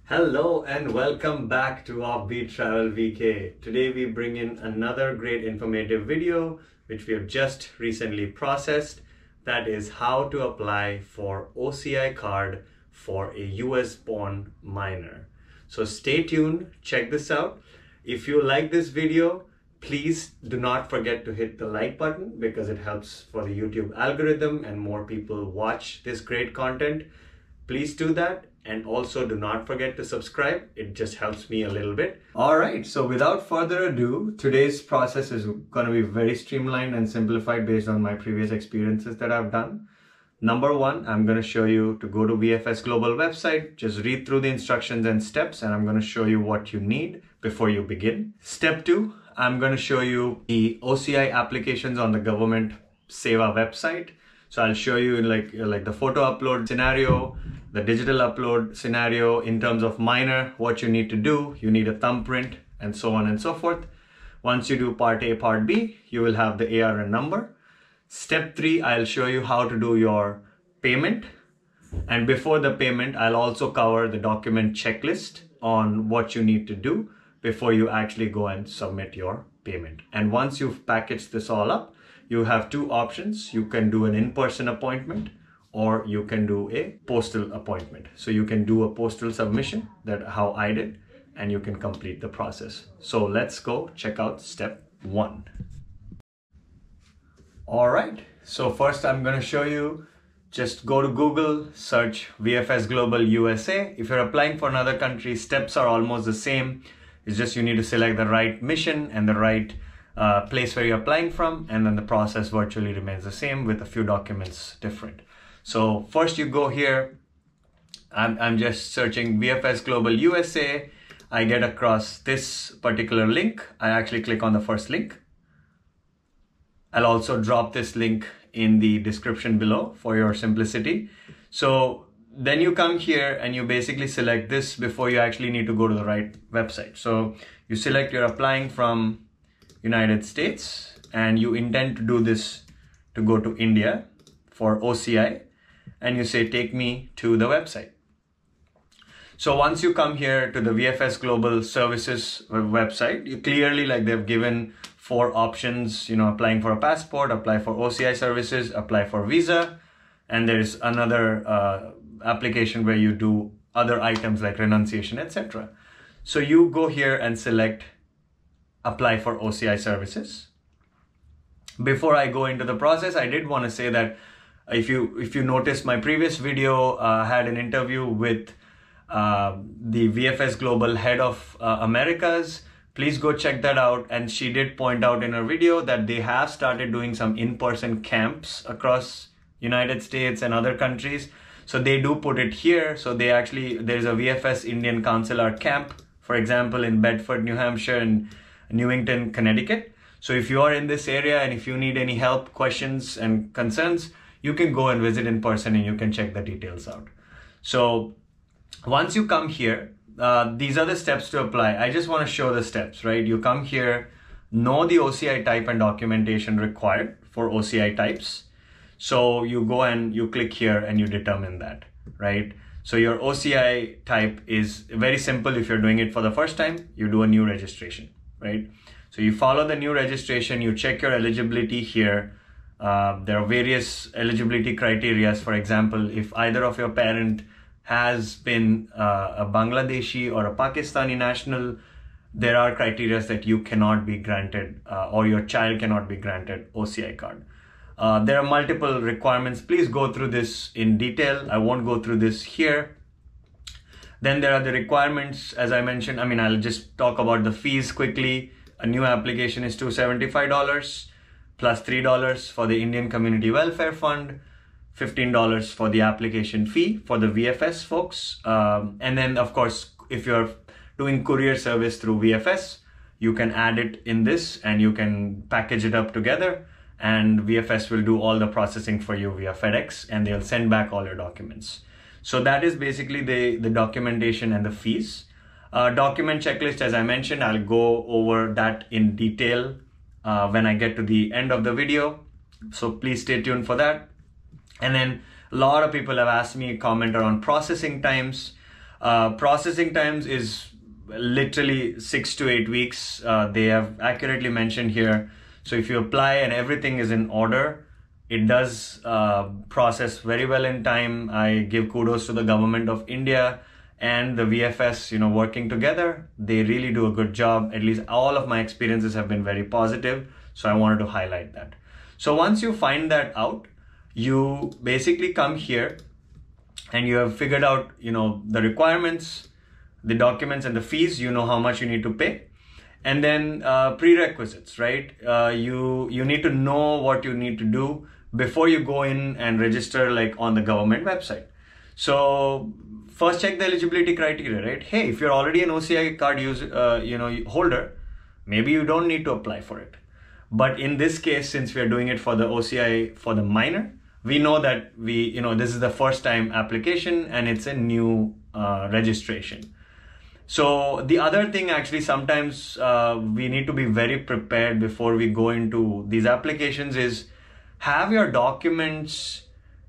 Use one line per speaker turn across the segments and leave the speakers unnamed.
Hello and welcome back to Offbeat Travel VK. Today we bring in another great informative video which we have just recently processed. That is how to apply for OCI card for a US born minor. So stay tuned, check this out. If you like this video, please do not forget to hit the like button because it helps for the YouTube algorithm and more people watch this great content. Please do that. And also do not forget to subscribe. It just helps me a little bit. All right, so without further ado, today's process is going to be very streamlined and simplified based on my previous experiences that I've done. Number one, I'm going to show you to go to VFS Global website, just read through the instructions and steps, and I'm going to show you what you need before you begin. Step two, I'm going to show you the OCI applications on the government Seva website. So I'll show you like the photo upload scenario, the digital upload scenario in terms of minor, what you need to do. You need a thumbprint and so on and so forth. Once you do part A, part B, you will have the ARN number. Step three, I'll show you how to do your payment. And before the payment, I'll also cover the document checklist on what you need to do before you actually go and submit your payment. And once you've packaged this all up, you have two options. You can do an in-person appointment or you can do a postal appointment. So you can do a postal submission, that how I did, and you can complete the process. So let's go check out step one. All right, so first I'm going to show you, just go to Google, search VFS Global USA. If you're applying for another country, steps are almost the same. It's just you need to select the right mission and the right place where you're applying from, and then the process virtually remains the same with a few documents different. So first you go here, I'm just searching VFS Global USA. I get across this particular link. I actually click on the first link. I'll also drop this link in the description below for your simplicity. So then you come here and you basically select this before you actually need to go to the right website. So you select you're applying from United States and you intend to do this to go to India for OCI, and you say take me to the website. So once you come here to the VFS Global Services website, you clearly, like, they've given four options, you know, applying for a passport, apply for OCI services, apply for visa, and there's another application where you do other items like renunciation, etc. So you go here and select apply for OCI services. Before I go into the process, I did want to say that if you noticed my previous video, I had an interview with the VFS Global head of Americas. Please go check that out. And she did point out in her video that they have started doing some in-person camps across United States and other countries. So they do put it here. So they actually, there's a VFS Indian Consular camp, for example, in Bedford, New Hampshire, and Newington, Connecticut. So if you are in this area and if you need any help, questions and concerns, you can go and visit in person and you can check the details out. So once you come here, these are the steps to apply. I just want to show the steps, right? You come here, know the OCI type and documentation required for OCI types. So you go and you click here and you determine that, right? So your OCI type is very simple. If you're doing it for the first time, you do a new registration, right? So you follow the new registration, you check your eligibility here. There are various eligibility criteria. For example, if either of your parent has been a Bangladeshi or a Pakistani national, there are criteria that you cannot be granted or your child cannot be granted OCI card. There are multiple requirements. Please go through this in detail. I won't go through this here. Then there are the requirements, as I mentioned. I mean, I'll just talk about the fees quickly. A new application is $275 plus $3 for the Indian Community Welfare Fund, $15 for the application fee for the VFS folks. And then, of course, if you're doing courier service through VFS, you can add it in this and you can package it up together, and VFS will do all the processing for you via FedEx and they'll send back all your documents. So that is basically the documentation and the fees. Document checklist, as I mentioned, I'll go over that in detail when I get to the end of the video. So please stay tuned for that. And then a lot of people have asked me a comment around processing times. Processing times is literally 6 to 8 weeks. They have accurately mentioned here. So if you apply and everything is in order, it does process very well in time. I give kudos to the government of India and the VFS, working together. They really do a good job. At least all of my experiences have been very positive. So I wanted to highlight that. So once you find that out, you basically come here and you have figured out, the requirements, the documents and the fees, how much you need to pay. And then prerequisites, right? You need to know what you need to do before you go in and register like on the government website. So first check the eligibility criteria, right? Hey, if you're already an OCI card user, holder, maybe you don't need to apply for it. But in this case, since we are doing it for the OCI for the minor, we know that this is the first time application and it's a new registration. So the other thing actually, sometimes we need to be very prepared before we go into these applications is have your documents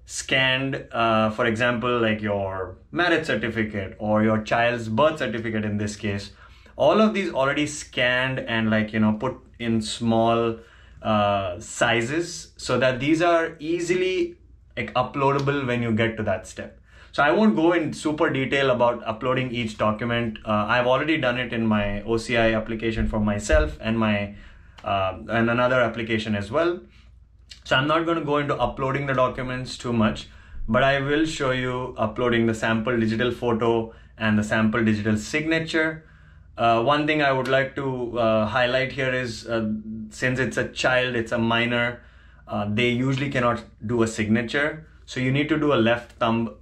scanned, for example, like your marriage certificate or your child's birth certificate in this case. All of these already scanned and put in small sizes so that these are easily uploadable when you get to that step. So I won't go in super detail about uploading each document. I've already done it in my OCI application for myself and and another application as well. So I'm not going to go into uploading the documents too much, but I will show you uploading the sample digital photo and the sample digital signature. One thing I would like to highlight here is since it's a child, it's a minor, they usually cannot do a signature. So you need to do a left thumb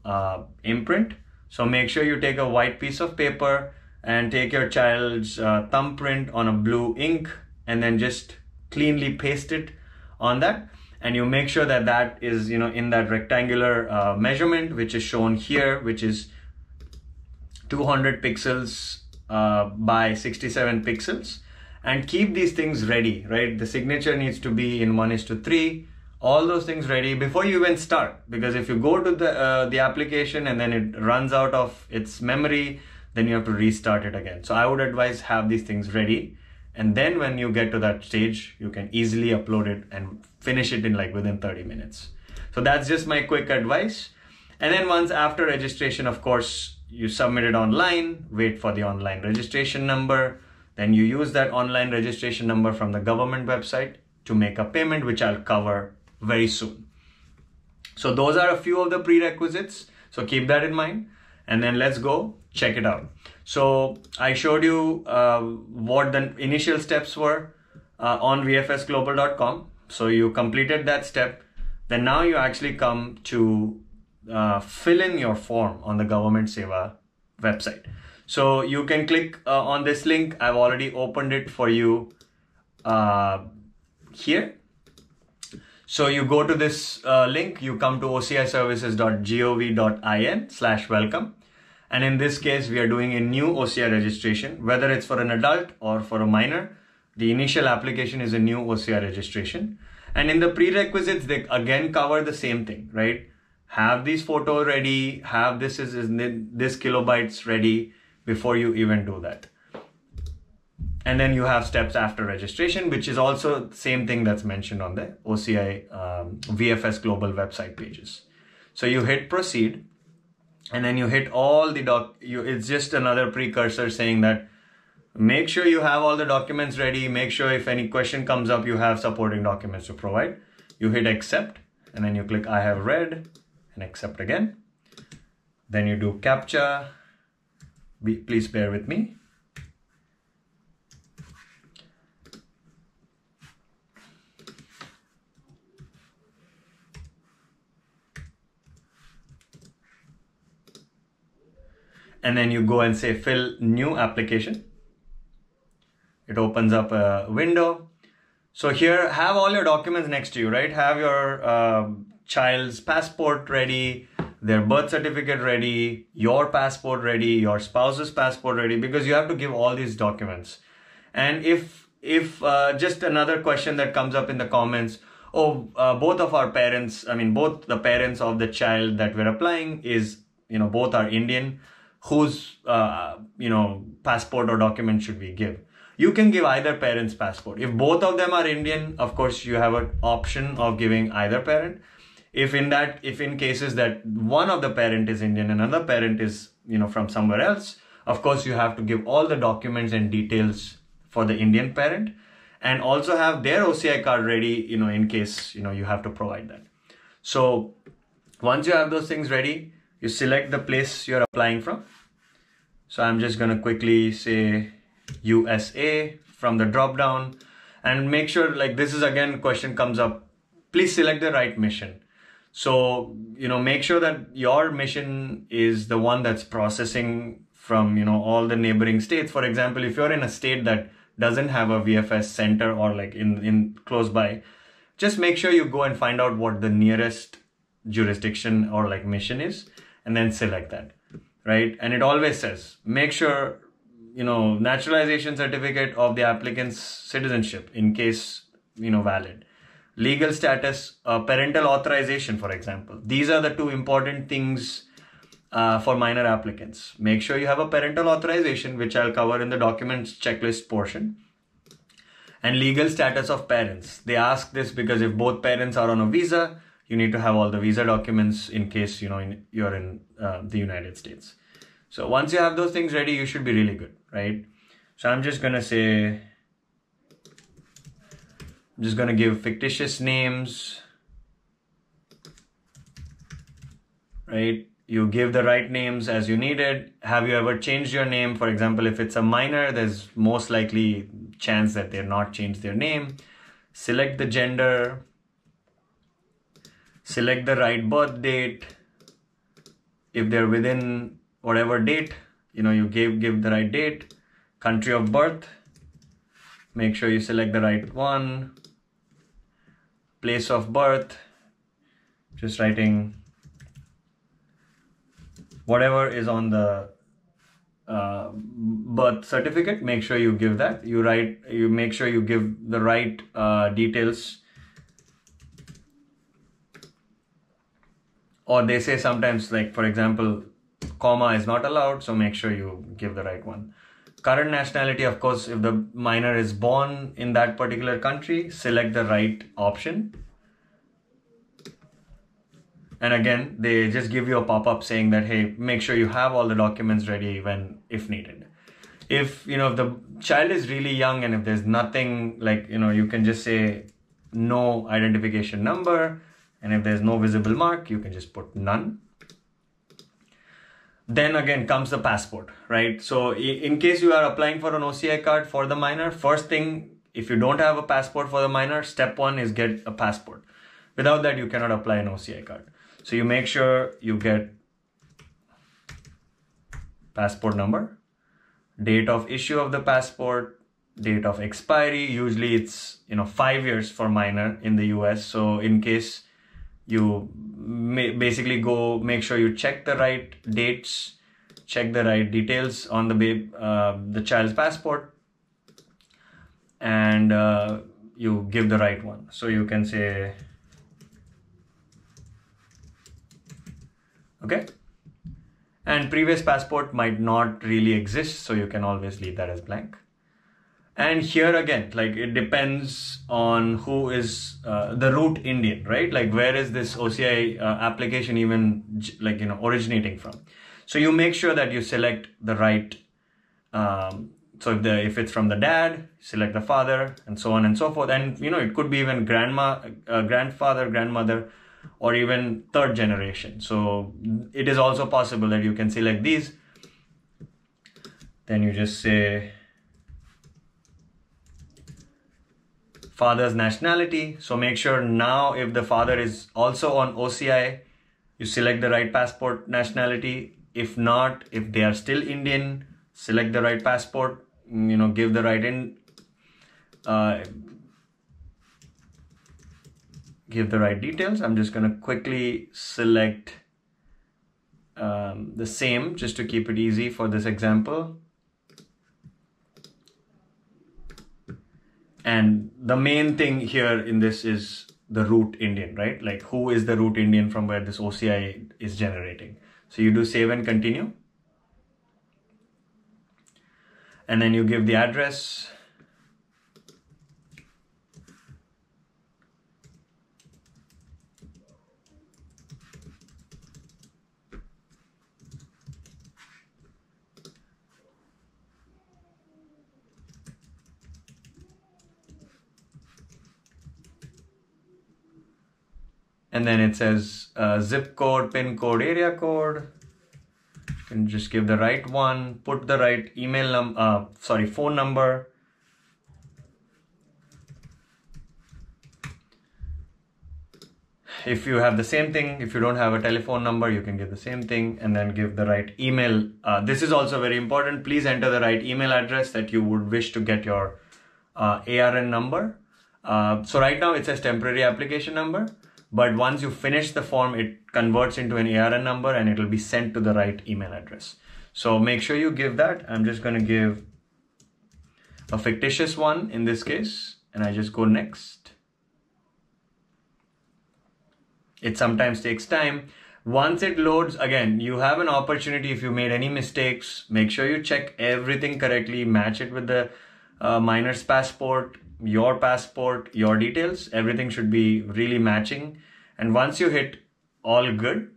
imprint. So make sure you take a white piece of paper and take your child's thumbprint on a blue ink and then just cleanly paste it on that. And you make sure that that is, in that rectangular measurement, which is shown here, which is 200 pixels by 67 pixels. And keep these things ready, right? The signature needs to be in 1:3. All those things ready before you even start. Because if you go to the application and then it runs out of its memory, then you have to restart it again. So I would advise have these things ready. And then when you get to that stage, you can easily upload it and finish it in within 30 minutes. So that's just my quick advice. And then once after registration, of course, you submit it online, wait for the online registration number. Then you use that online registration number from the government website to make a payment, which I'll cover very soon. So those are a few of the prerequisites. So keep that in mind. And then let's go check it out. So I showed you what the initial steps were on vfsglobal.com. So you completed that step. Then now you actually come to fill in your form on the Government Seva website. So you can click on this link. I've already opened it for you here. So you go to this link, you come to ociservices.gov.in/welcome. And in this case, we are doing a new OCI registration, whether it's for an adult or for a minor. The initial application is a new OCI registration. And in the prerequisites, they again cover the same thing, right? Have these photos ready, have this kilobytes ready before you even do that. And then you have steps after registration, which is also the same thing that's mentioned on the OCI VFS Global website pages. So you hit proceed. And then you hit all the it's just another precursor saying that make sure you have all the documents ready. Make sure if any question comes up, you have supporting documents to provide. You hit accept and then you click I have read and accept again. Then you do CAPTCHA. Please bear with me. And then you go and say fill new application. It opens up a window. So here, have all your documents next to you, right? Have your child's passport ready, their birth certificate ready, your passport ready, your spouse's passport ready, because you have to give all these documents. And if just another question that comes up in the comments, both of our parents, both the parents of the child that we're applying is, both are Indian. whose passport or document should we give. You can give either parent's passport. If both of them are Indian, of course you have an option of giving either parent. If in cases that one of the parent is Indian and another parent is from somewhere else, of course you have to give all the documents and details for the Indian parent, and also have their OCI card ready in case you have to provide that. So once you have those things ready, you select the place you're applying from. So I'm just going to quickly say USA from the drop down, and make sure, like, this is again question comes up, please select the right mission. So make sure that your mission is the one that's processing from all the neighboring states. For example, if you're in a state that doesn't have a VFS center or like in close by, just make sure you go and find out what the nearest jurisdiction or like mission is, and then select that, right? And it always says, make sure naturalization certificate of the applicant's citizenship in case valid, legal status, parental authorization, for example. These are the two important things for minor applicants. Make sure you have a parental authorization, which I'll cover in the documents checklist portion, and legal status of parents. They ask this because if both parents are on a visa, you need to have all the visa documents in case you're in the United States. So once you have those things ready, you should be really good, right? So I'm just gonna give fictitious names, right? You give the right names as you need it. Have you ever changed your name? For example, if it's a minor, there's most likely chance that they're not changed their name. Select the gender, select the right birth date. If they're within whatever date, you give the right date. Country of birth, make sure you select the right one. Place of birth, just writing whatever is on the birth certificate. Make sure you give that. You make sure you give the right details. Or they say sometimes, like, for example, comma is not allowed, so make sure you give the right one. Current nationality, of course, if the minor is born in that particular country, select the right option. And again, they just give you a pop-up saying that, hey, make sure you have all the documents ready if needed. If the child is really young and if there's nothing, like, you can just say no identification number. And if there's no visible mark, you can just put none. Then again comes the passport, right? So in case you are applying for an OCI card for the minor, first thing, if you don't have a passport for the minor, step one is get a passport. Without that, you cannot apply an OCI card. So you make sure you get passport number, date of issue of the passport, date of expiry. Usually it's 5 years for minor in the US. So in case you basically go, make sure you check the right dates, check the right details on the child's passport, and you give the right one. So you can say, okay. And previous passport might not really exist, so you can always leave that as blank. And here again, like, it depends on who is the root Indian, right? Like, where is this OCI application even originating from? So you make sure that you select the right. So if it's from the dad, select the father, and so on and so forth. And it could be even grandfather, grandmother, or even third generation. So it is also possible that you can select these. Then you just say father's nationality. So make sure now, if the father is also on OCI, you select the right passport nationality. If not, if they are still Indian, select the right passport, give the right give the right details. I'm just going to quickly select the same just to keep it easy for this example. And the main thing here in this is the root Indian, right? Like, who is the root Indian from where this OCI is generating. So you do save and continue. and then you give the address. And then it says zip code, pin code, area code. You can just give the right one, put the right phone number. If you have the same thing, if you don't have a telephone number, you can give the same thing and then give the right email. This is also very important. Please enter the right email address that you would wish to get your ARN number. So right now it says temporary application number. But once you finish the form, it converts into an ARN number and it will be sent to the right email address. So make sure you give that. I'm just going to give a fictitious one in this case, and I just go next. It sometimes takes time. Once it loads, again, you have an opportunity. If you made any mistakes, make sure you check everything correctly, match it with the minor's passport, your passport, your details. Everything should be really matching. And once you hit all good,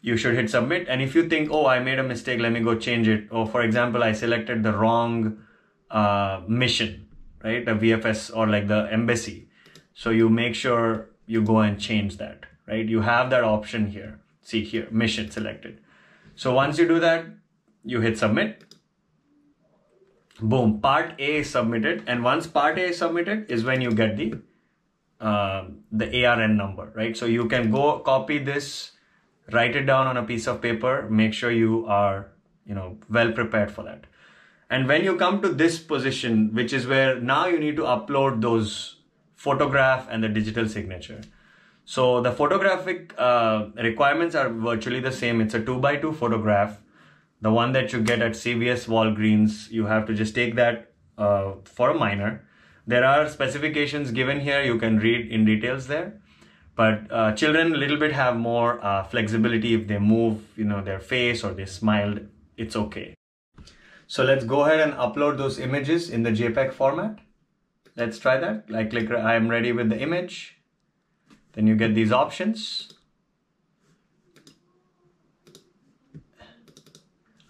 you should hit submit. And if you think, oh, I made a mistake, let me go change it. Or for example, I selected the wrong mission, right? The VFS or like the embassy. So you make sure you go and change that, right? You have that option here. See here, mission selected. So once you do that, you hit submit. Boom, part A is submitted, and once part A is submitted is when you get the ARN number, right? So you can go copy this, write it down on a piece of paper, make sure you are, well prepared for that. And when you come to this position, which is where now you need to upload those photograph and the digital signature. So the photographic requirements are virtually the same. It's a 2x2 photograph. The one that you get at CVS, Walgreens, you have to just take that for a minor. There are specifications given here. You can read in details there. But children a little bit have more flexibility. If they move, their face or they smiled, it's okay. So let's go ahead and upload those images in the JPEG format. Let's try that. I click, I am ready with the image. Then you get these options.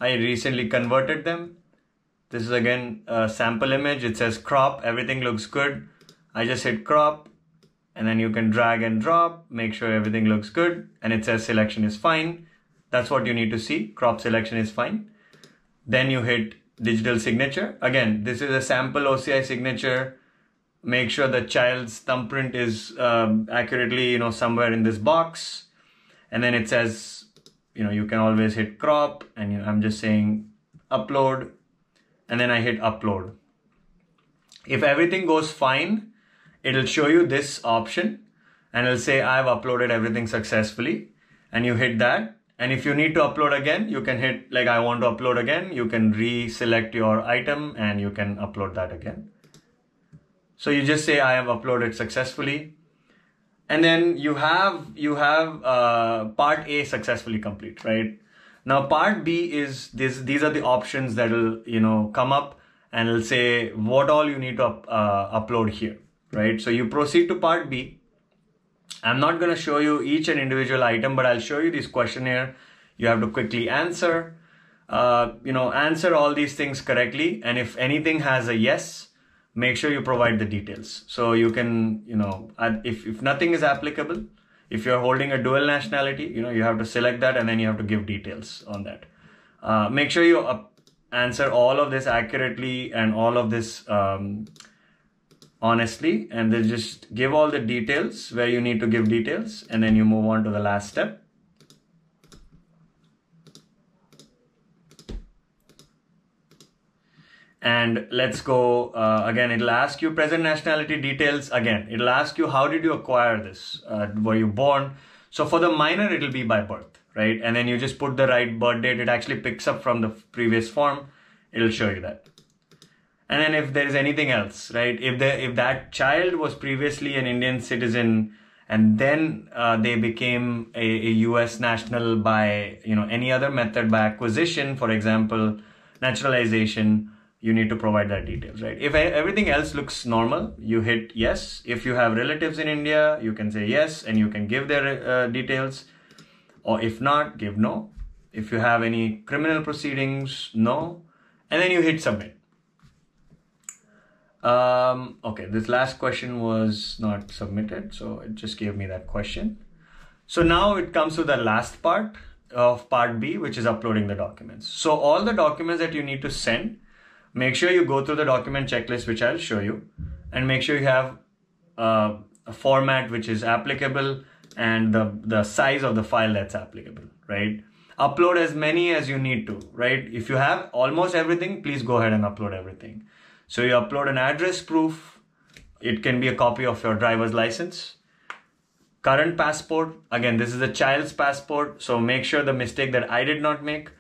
I recently converted them. This is again a sample image. It says crop, everything looks good. I just hit crop and then you can drag and drop, make sure everything looks good. And it says selection is fine. That's what you need to see. Crop selection is fine. Then you hit digital signature. Again, this is a sample OCI signature. Make sure the child's thumbprint is accurately, somewhere in this box. And then it says, you can always hit crop, and I'm just saying upload, and then I hit upload. If everything goes fine, it'll show you this option and it'll say I've uploaded everything successfully, and you hit that. And if you need to upload again, you can hit like I want to upload again. You can reselect your item and you can upload that again. So you just say I have uploaded successfully. And then you have part A successfully complete, right? Now part B is these are the options that will come up and it'll say what all you need to upload here, right? So you proceed to part B. I'm not going to show you each and individual item, but I'll show you this questionnaire. You have to quickly answer, answer all these things correctly. And if anything has a yes, make sure you provide the details. So you can, if nothing is applicable, if you're holding a dual nationality, you have to select that and then you have to give details on that. Make sure you answer all of this accurately and all of this honestly, and then just give all the details where you need to give details, and then you move on to the last step. And let's go, again, it'll ask you present nationality details. Again, it'll ask you, how did you acquire this? Were you born? So for the minor, it'll be by birth, right? And then you just put the right birth date. It actually picks up from the previous form. It'll show you that. And then if there's anything else, right? If that child was previously an Indian citizen and then they became a US national by, any other method, by acquisition, for example, naturalization, you need to provide that details, right? If everything else looks normal, you hit yes. If you have relatives in India, you can say yes and you can give their details, or if not, give no. If you have any criminal proceedings, no, and then you hit submit. Okay, this last question was not submitted, so it just gave me that question. So now it comes to the last part of part B, which is uploading the documents. So all the documents that you need to send, make sure you go through the document checklist, which I'll show you, and make sure you have a format which is applicable and the size of the file that's applicable, right? Upload as many as you need to, right? If you have almost everything, please go ahead and upload everything. So you upload an address proof. It can be a copy of your driver's license. Current passport, again, this is a child's passport, so make sure the mistake that I did not make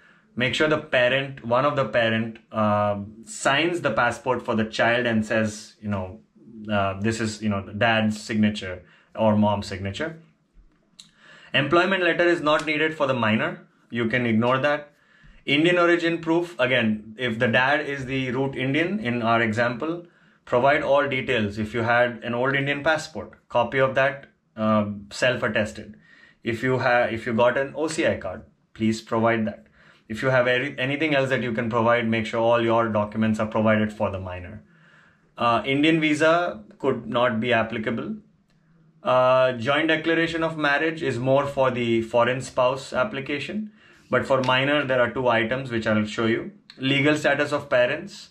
sure the parent, one of the parent signs the passport for the child and says, this is, the dad's signature or mom's signature. Employment letter is not needed for the minor. You can ignore that. Indian origin proof, again, if the dad is the root Indian in our example, provide all details. If you had an old Indian passport, copy of that, self-attested. If you got an OCI card, please provide that. If you have anything else that you can provide, make sure all your documents are provided for the minor. Indian visa could not be applicable. Joint declaration of marriage is more for the foreign spouse application, but for minor there are 2 items which I'll show you. Legal status of parents.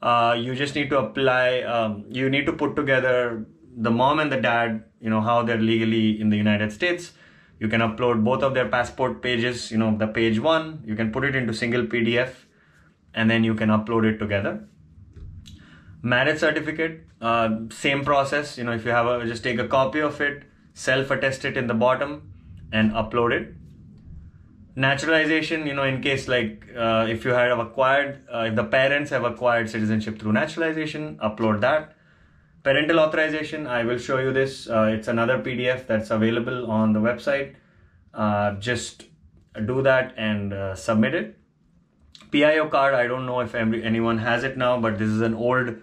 You just need to apply, you need to put together the mom and the dad, how they're legally in the United States. You can upload both of their passport pages, the page 1, you can put it into single PDF and then you can upload it together. Marriage certificate, same process, if you have just take a copy of it, self-attest it in the bottom and upload it. Naturalization, in case if you have acquired, if the parents have acquired citizenship through naturalization, upload that. Parental authorization, I will show you this. It's another PDF that's available on the website. Just do that and submit it. PIO card, I don't know if anyone has it now, but this is an old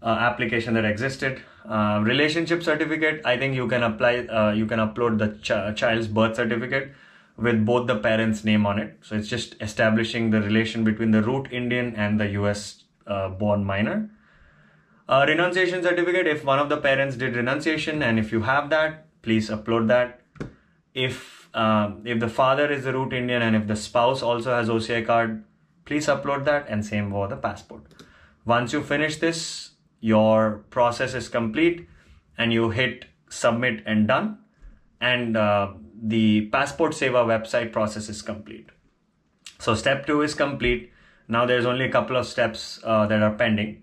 application that existed. Relationship certificate, I think you can apply. You can upload the child's birth certificate with both the parents' name on it. So it's just establishing the relation between the root Indian and the US born minor. Renunciation certificate, if one of the parents did renunciation and if you have that, please upload that. If the father is the root Indian and if the spouse also has OCI card, please upload that, and same for the passport. Once you finish this, your process is complete and you hit submit and done, and the Passport Seva website process is complete. So step 2 is complete. Now there's only a couple of steps that are pending.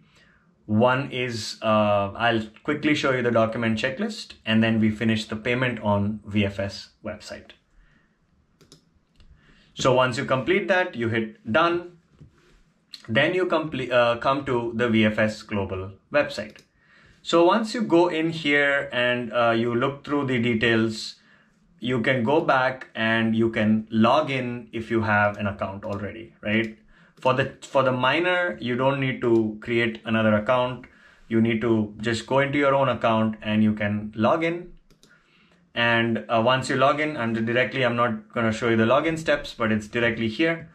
One is, I'll quickly show you the document checklist and then we finish the payment on VFS website. So once you complete that, you hit done. Then you come to the VFS Global website. So once you go in here and you look through the details, you can go back and you can log in if you have an account already, right? For the minor, you don't need to create another account. You need to just go into your own account and you can log in. And once you log in, I'm not going to show you the login steps, but it's directly here.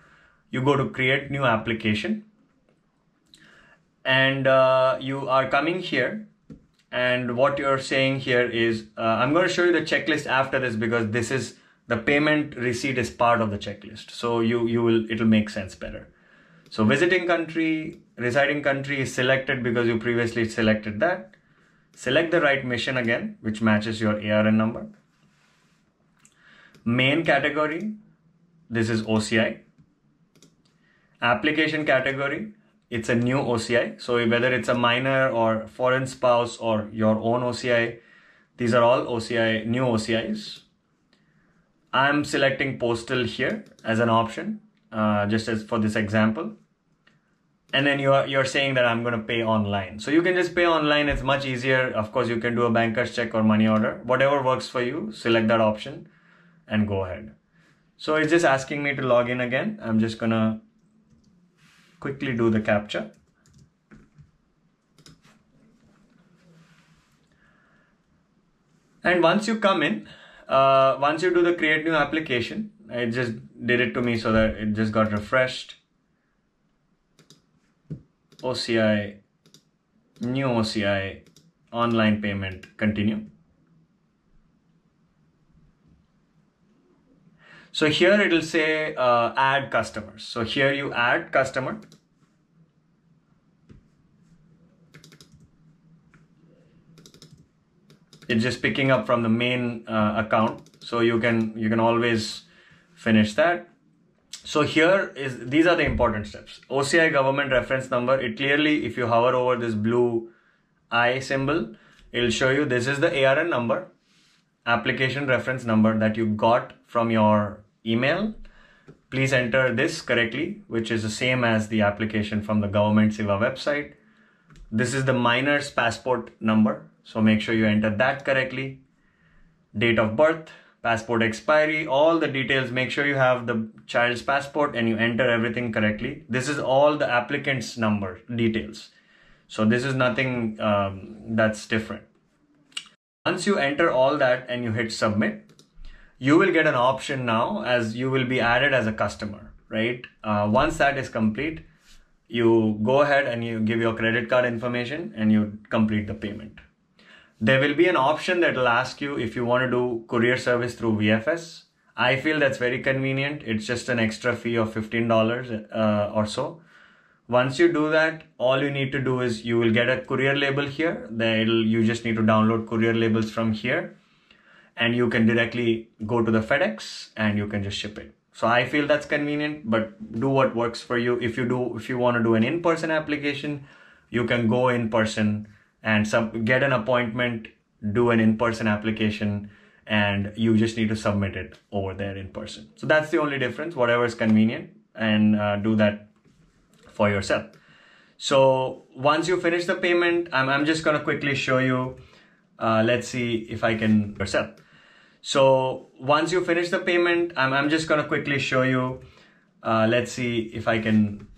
You go to create new application and you are coming here. And what you're saying here is, I'm going to show you the checklist after this because this is the payment receipt is part of the checklist. So it'll make sense better. So visiting country, residing country is selected because you previously selected that. Select the right mission again, which matches your ARN number. Main category, this is OCI. Application category, it's a new OCI. So whether it's a minor or foreign spouse or your own OCI, these are all OCI, new OCIs. I'm selecting postal here as an option, just as for this example. And then you're saying that I'm going to pay online. So you can just pay online. It's much easier. Of course, you can do a banker's check or money order, whatever works for you. Select that option and go ahead. So it's just asking me to log in again. I'm just going to quickly do the captcha. And once you come in, once you do the create new application, it just did it to me so that it just got refreshed. OCI, new OCI, online payment, continue. So here it will say add customers. So here you add customer. It's just picking up from the main account. So you can always finish that. So these are the important steps. OCI government reference number. It clearly, if you hover over this blue I symbol, it will show you this is the ARN number, application reference number that you got from your email. Please enter this correctly, which is the same as the application from the government Seva website. This is the minor's passport number. So make sure you enter that correctly. Date of birth, passport expiry, all the details. Make sure you have the child's passport and you enter everything correctly. This is all the applicant's number details. So this is nothing that's different. Once you enter all that and you hit submit, you will get an option now as you will be added as a customer, right? Once that is complete, you go ahead and you give your credit card information and you complete the payment. There will be an option that will ask you if you want to do courier service through VFS. I feel that's very convenient. It's just an extra fee of $15 or so. Once you do that, all you need to do is you will get a courier label here. You just need to download courier labels from here and you can directly go to the FedEx and you can just ship it. So I feel that's convenient, but do what works for you. If you want to do an in-person application, you can go in person and get an appointment, do an in-person application, and you just need to submit it over there in person. So that's the only difference, whatever is convenient, and do that for yourself. So once you finish the payment, I'm just going to quickly show you, let's see if I can yourself. So once you finish the payment, I'm just going to quickly show you, let's see if I can.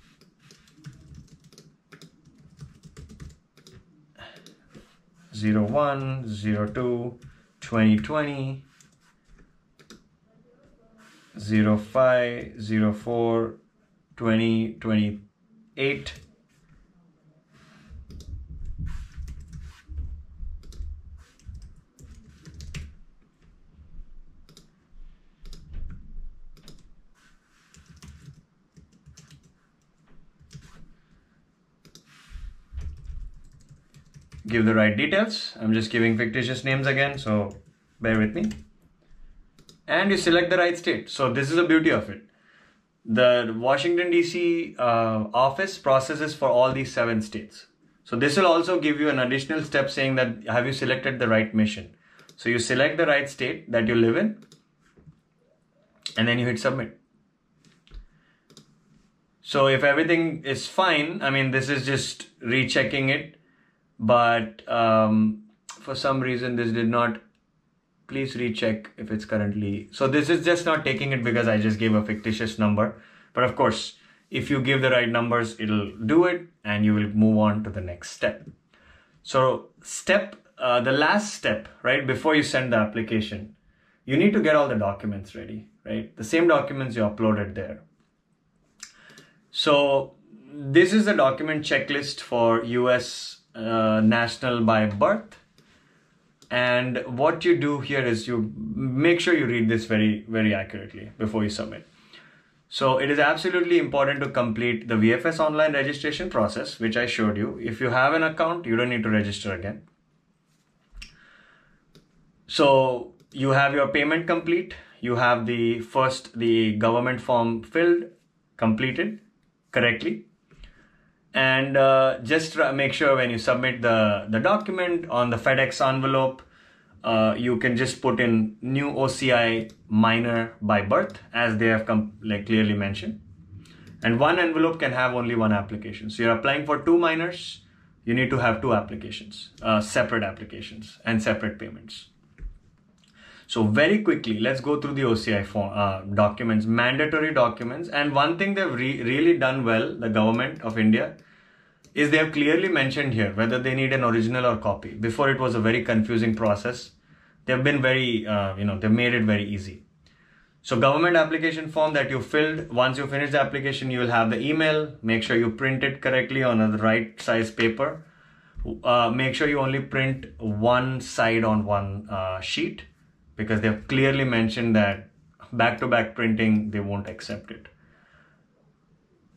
01, 02, 2020, 05, 04, 2028. Give the right details. I'm just giving fictitious names again, so bear with me. And you select the right state. So this is the beauty of it. The Washington DC office processes for all these 7 states. So this will also give you an additional step saying that have you selected the right mission. So you select the right state that you live in and then you hit submit. So if everything is fine, I mean, this is just rechecking it. But for some reason this did not, please recheck if it's currently, so this is just not taking it because I just gave a fictitious number. But of course, if you give the right numbers, it'll do it and you will move on to the next step. So the last step, right, before you send the application, you need to get all the documents ready, right? The same documents you uploaded there. So this is the document checklist for US national by birth, and what you do here is you make sure you read this very, very accurately before you submit. So it is absolutely important to complete the VFS online registration process, which I showed you. If you have an account, you don't need to register again. So you have your payment complete, you have the government form filled, completed correctly. And just make sure when you submit the document on the FedEx envelope, you can just put in new OCI minor by birth as they have clearly mentioned. And one envelope can have only one application. So you're applying for 2 minors, you need to have 2 applications, separate applications and separate payments. So very quickly, let's go through the OCI form, documents, mandatory documents. And one thing they've really done well, the government of India, is they have clearly mentioned here whether they need an original or copy. Before it was a very confusing process. they've been very, they've made it very easy. So government application form that you filled, once you finish the application, you will have the email. Make sure you print it correctly on the right size paper. Make sure you only print one side on one sheet, because they've clearly mentioned that back-to-back printing, they won't accept it.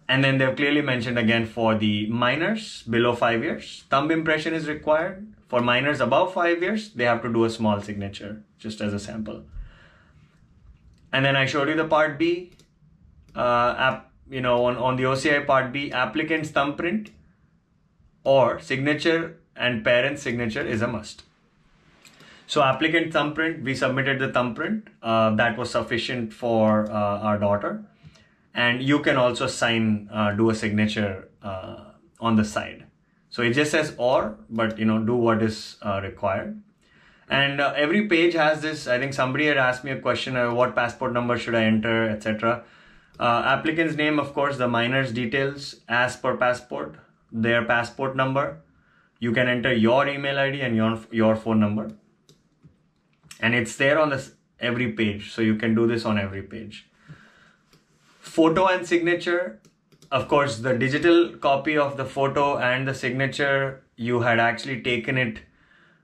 And then they've clearly mentioned again for the minors below 5 years, thumb impression is required. For minors above 5 years, they have to do a small signature, just as a sample. And then I showed you the part B, on the OCI part B, applicant's thumbprint or signature and parent's signature is a must. So applicant thumbprint, we submitted the thumbprint. That was sufficient for our daughter. And you can also sign, do a signature on the side. So it just says or, but do what is required. And every page has this. I think somebody had asked me a question, what passport number should I enter, etc. Applicant's name, of course, the minor's details as per passport, their passport number. You can enter your email ID and your phone number. And it's there on every page. So you can do this on every page. Photo and signature. Of course, the digital copy of the photo and the signature, you had actually taken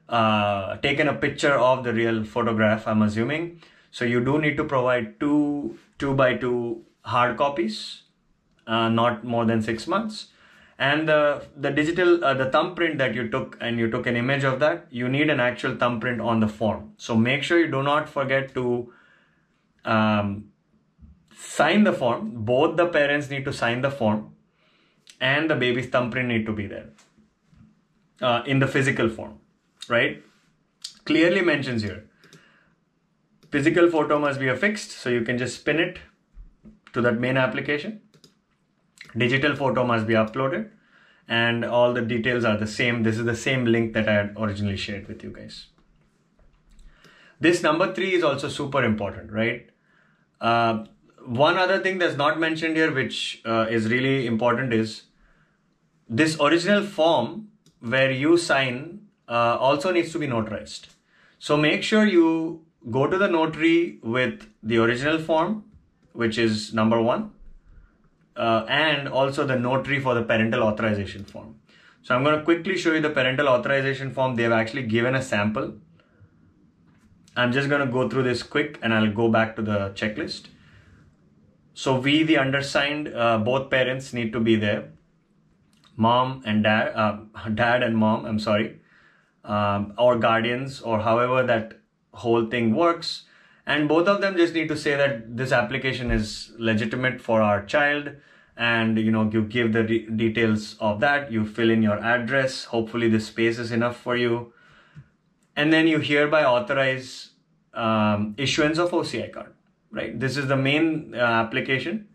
a picture of the real photograph, I'm assuming. So you do need to provide two 2x2 hard copies, not more than 6 months. And the digital, the thumbprint that you took, and you took an image of that, you need an actual thumbprint on the form. So make sure you do not forget to sign the form. Both the parents need to sign the form, and the baby's thumbprint need to be there in the physical form, right? Clearly mentions here, physical photo must be affixed, so you can just spin it to that main application. Digital photo must be uploaded, and all the details are the same. This is the same link that I had originally shared with you guys. This number 3 is also super important, right? One other thing that's not mentioned here, which is really important, is this original form where you sign also needs to be notarized. So make sure you go to the notary with the original form, which is number 1. And also the notary for the parental authorization form. So I'm going to quickly show you the parental authorization form. They have actually given a sample. I'm just going to go through this quick, and I'll go back to the checklist. So we, the undersigned, both parents need to be there. Mom and dad, dad and mom, I'm sorry, or guardians, or however that whole thing works. And both of them just need to say that this application is legitimate for our child. And you give the details of that. You fill in your address. Hopefully this space is enough for you. And then you hereby authorize issuance of OCI card, right? This is the main application.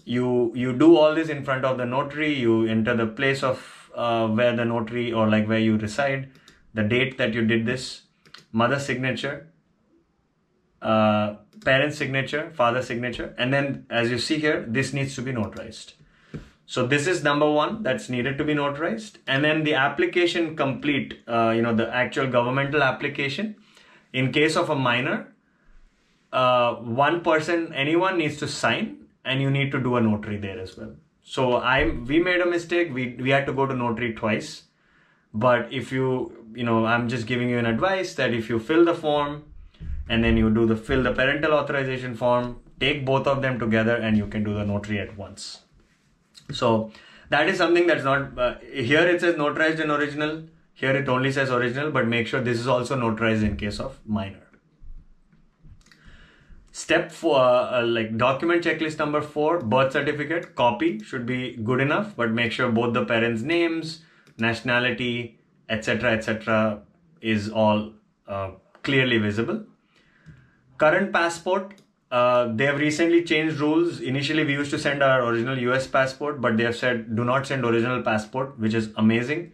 You do all this in front of the notary. You enter the place of where the notary, or like where you reside, the date that you did this, mother's signature, parent's signature, father's signature, and then as you see here, this needs to be notarized. So this is number 1 that's needed to be notarized. And then the application complete, the actual governmental application. In case of a minor, one person, anyone needs to sign, and you need to do a notary there as well. So we made a mistake. We had to go to notary twice. But if I'm just giving you an advice that if you fill the form, and then you fill the parental authorization form, take both of them together, and you can do the notary at once. So that is something that's not, here it says notarized and original. Here it only says original, but make sure this is also notarized in case of minor. Step 4, like document checklist number 4, birth certificate, copy should be good enough, but make sure both the parents' names, nationality, etc. is all clearly visible. Current passport, they have recently changed rules. Initially, we used to send our original US passport, but they have said do not send original passport, which is amazing.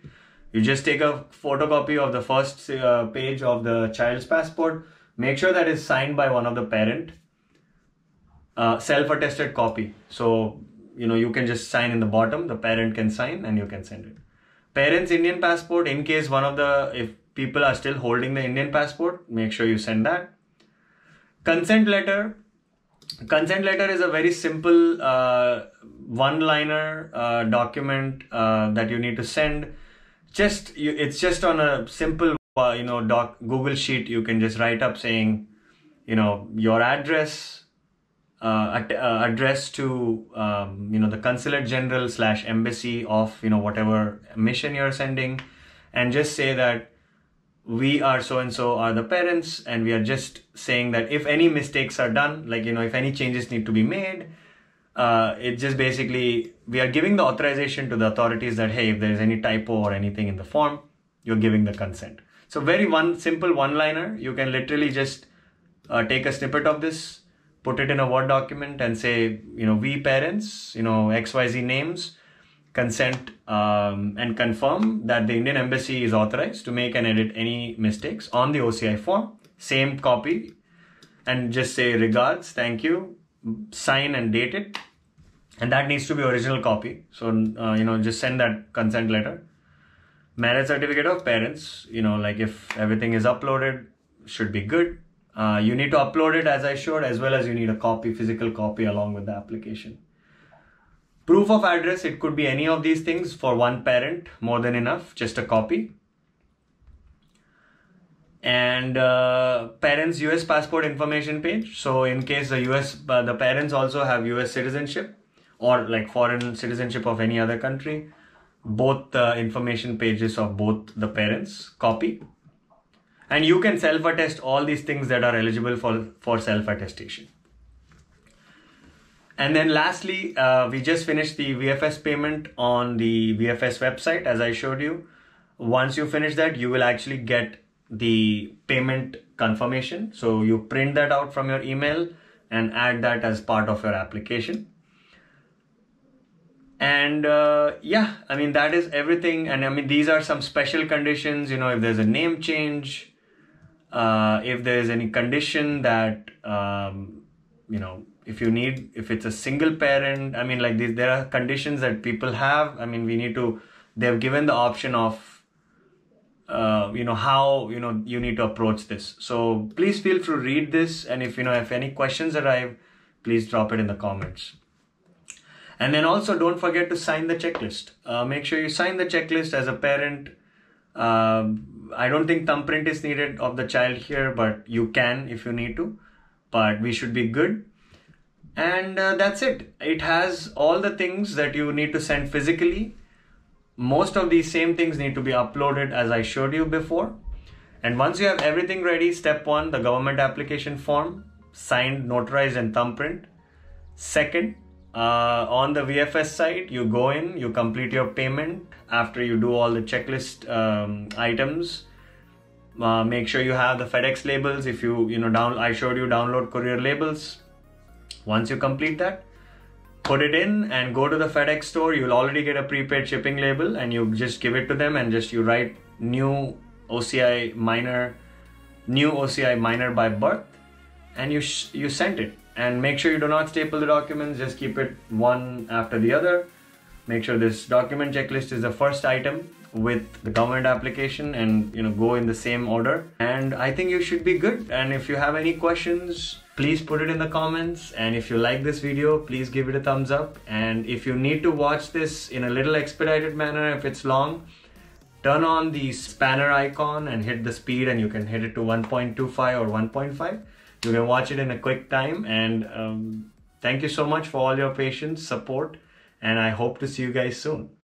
You just take a photocopy of the first page of the child's passport. Make sure that is signed by one of the parent. Self-attested copy. So, you can just sign in the bottom. The parent can sign, and you can send it. Parent's Indian passport, in case if people are still holding the Indian passport, make sure you send that. Consent letter. Consent letter is a very simple one-liner document that you need to send. It's just on a simple Google sheet. You can just write up saying, your address, address to the consulate general / embassy of whatever mission you're sending, and just say that we are so and so are the parents, and we are just saying that if any mistakes are done, like if any changes need to be made, it just basically we are giving the authorization to the authorities that hey, if there is any typo or anything in the form, you're giving the consent. So very simple one-liner. You can literally just take a snippet of this, put it in a Word document and say, we parents, XYZ names, consent and confirm that the Indian Embassy is authorized to make and edit any mistakes on the OCI form. Same copy, and just say regards, thank you, sign and date it. And that needs to be original copy. So, just send that consent letter. Marriage certificate of parents, like if everything is uploaded, should be good. You need to upload it as I showed, as well as you need a copy, physical copy along with the application. Proof of address, it could be any of these things. For one parent, more than enough, just a copy. And parents' US passport information page. So in case the parents also have US citizenship or like foreign citizenship of any other country, both the information pages of both the parents, copy. And you can self-attest all these things that are eligible for self-attestation. And then lastly, we just finished the VFS payment on the VFS website, as I showed you. Once you finish that, you will actually get the payment confirmation. So you print that out from your email and add that as part of your application. And that is everything. And these are some special conditions, if there's a name change, if there is any condition that, if it's a single parent, there are conditions that people have. They've given the option of, how, you need to approach this. So please feel free to read this. And if any questions arrive, please drop it in the comments. And then also don't forget to sign the checklist. Make sure you sign the checklist as a parent. I don't think thumbprint is needed of the child here, but you can if you need to. But we should be good. And that's it. It has all the things that you need to send physically. Most of these same things need to be uploaded as I showed you before. And once you have everything ready, step 1, the government application form, signed, notarized and thumbprint. Second, on the VFS site, you go in, you complete your payment after you do all the checklist items. Make sure you have the FedEx labels. If I showed you download Courier labels. Once you complete that, put it in and go to the FedEx store. You'll already get a prepaid shipping label and you just give it to them and you write new OCI minor by birth, and you send it. And make sure you do not staple the documents, just keep it one after the other. Make sure this document checklist is the first item with the government application, and go in the same order. And I think you should be good. And if you have any questions, please put it in the comments. And if you like this video, please give it a thumbs up. And if you need to watch this in a little expedited manner, if it's long, turn on the spanner icon and hit the speed, and you can hit it to 1.25 or 1.5. You can watch it in a quick time. And thank you so much for all your patience, support, and I hope to see you guys soon.